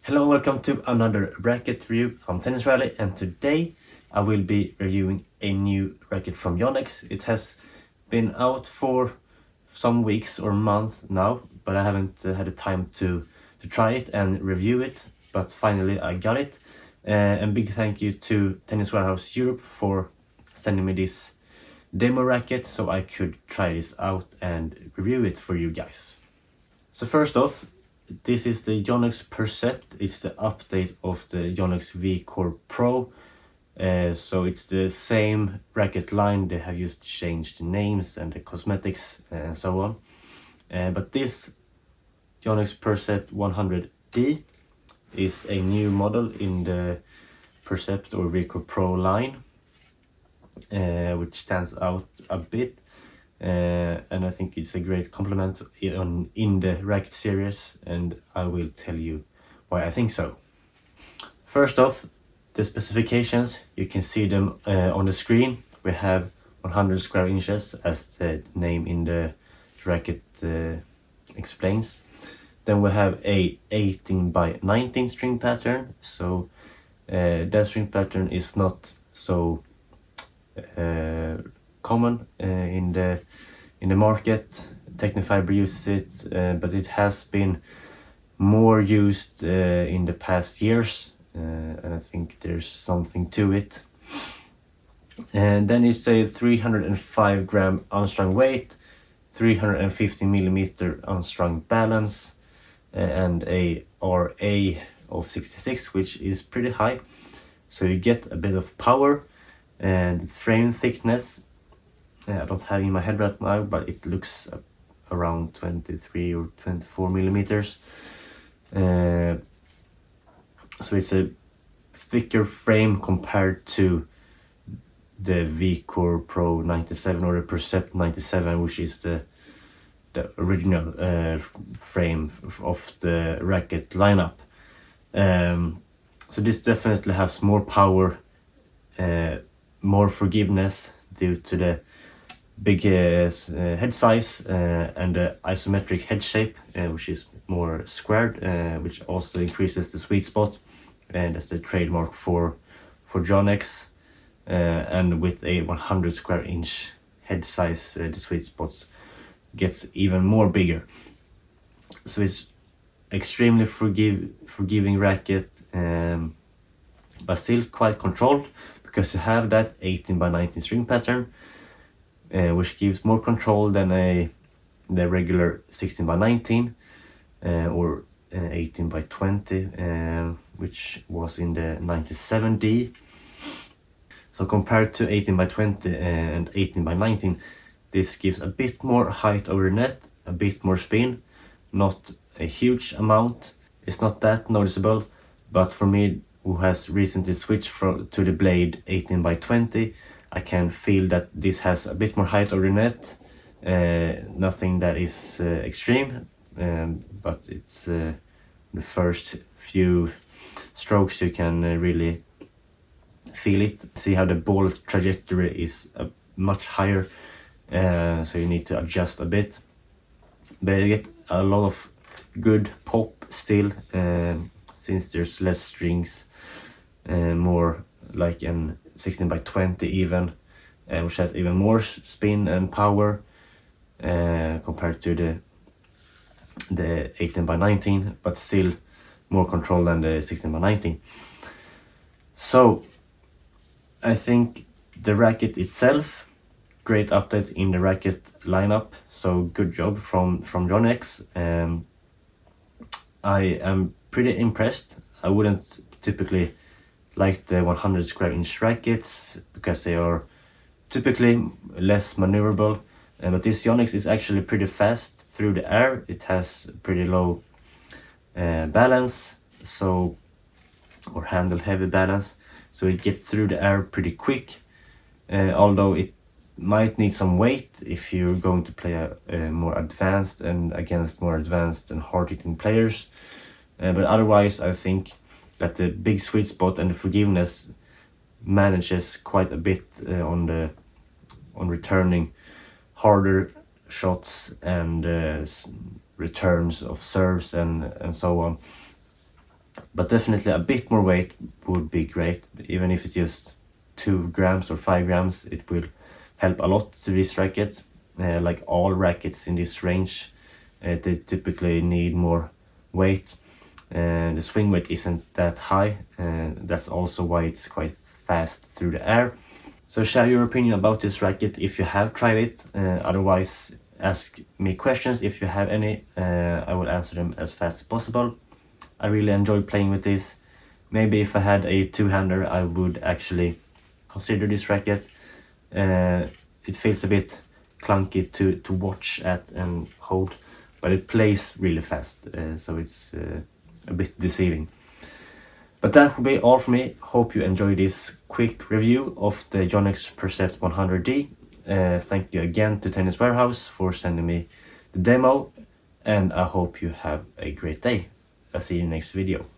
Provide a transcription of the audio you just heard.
Hello, welcome to another racket review from Tennisrally, and today I will be reviewing a new racket from Yonex. It has been out for some weeks or months now, but I haven't had the time to try it and review it, but finally I got it. And big thank you to Tennis Warehouse Europe for sending me this demo racket so I could try this out and review it for you guys. So first off, this is the Yonex Percept. It's the update of the Yonex V-Core Pro. So it's the same racket line. They have just changed the names and the cosmetics and so on. But this Yonex Percept 100D is a new model in the Percept or V-Core Pro line, which stands out a bit. And I think it's a great compliment in the racket series, and I will tell you why I think so. First off, the specifications, you can see them on the screen. We have 100 square inches, as the name in the racket explains. Then we have a 18 by 19 string pattern, so that string pattern is not so common in the market. Technifiber uses it, but it has been more used in the past years, and I think there's something to it. And then it's a 305 gram unstrung weight, 350 millimeter unstrung balance, and a RA of 66, which is pretty high, so you get a bit of power. And frame thickness, I don't have it in my head right now, but it looks around 23 or 24 millimeters. So it's a thicker frame compared to the V-Core Pro 97 or the Percept 97, which is the original frame of the racket lineup. So this definitely has more power, more forgiveness due to the big head size and the isometric head shape, which is more squared, which also increases the sweet spot, and that's the trademark for Yonex. And with a 100 square inch head size, the sweet spot gets even more bigger. So it's extremely forgiving racket, but still quite controlled, because you have that 18 by 19 string pattern, which gives more control than the regular 16 by 19 or 18 by 20, which was in the 97D. So compared to 18 by 20 and 18 by 19, this gives a bit more height over the net, a bit more spin, not a huge amount. It's not that noticeable, but for me, who has recently switched to the blade 18 by 20, I can feel that this has a bit more height over the net. Nothing that is extreme, but it's the first few strokes you can really feel it. See how the ball trajectory is much higher, so you need to adjust a bit. But you get a lot of good pop still, since there's less strings, more like an 16 by 20 even, which has even more spin and power compared to the 18 by 19, but still more control than the 16 by 19. So I think the racket itself, great update in the racket lineup, so good job from Yonex. I am pretty impressed. I wouldn't typically like the 100 square inch rackets because they are typically less maneuverable, but this Yonex is actually pretty fast through the air. It has pretty low balance, so, or handle heavy balance, so it gets through the air pretty quick, although it might need some weight if you're going to play a more advanced and against more advanced and hard-hitting players, but otherwise I think that the big sweet spot and the forgiveness manages quite a bit on returning harder shots and returns of serves and so on. but definitely a bit more weight would be great. Even if it's just 2 grams or 5 grams, it will help a lot to this racket. Like all rackets in this range, they typically need more weight. The swing weight isn't that high, and that's also why it's quite fast through the air. So share your opinion about this racket if you have tried it. Otherwise, ask me questions if you have any. I will answer them as fast as possible. I really enjoy playing with this. Maybe if I had a two-hander, I would actually consider this racket. It feels a bit clunky to watch at and hold, but it plays really fast, so it's a bit deceiving. But that will be all for me. Hope you enjoyed this quick review of the Yonex Percept 100D. Thank you again to Tennis Warehouse for sending me the demo, and I hope you have a great day. I'll see you next video.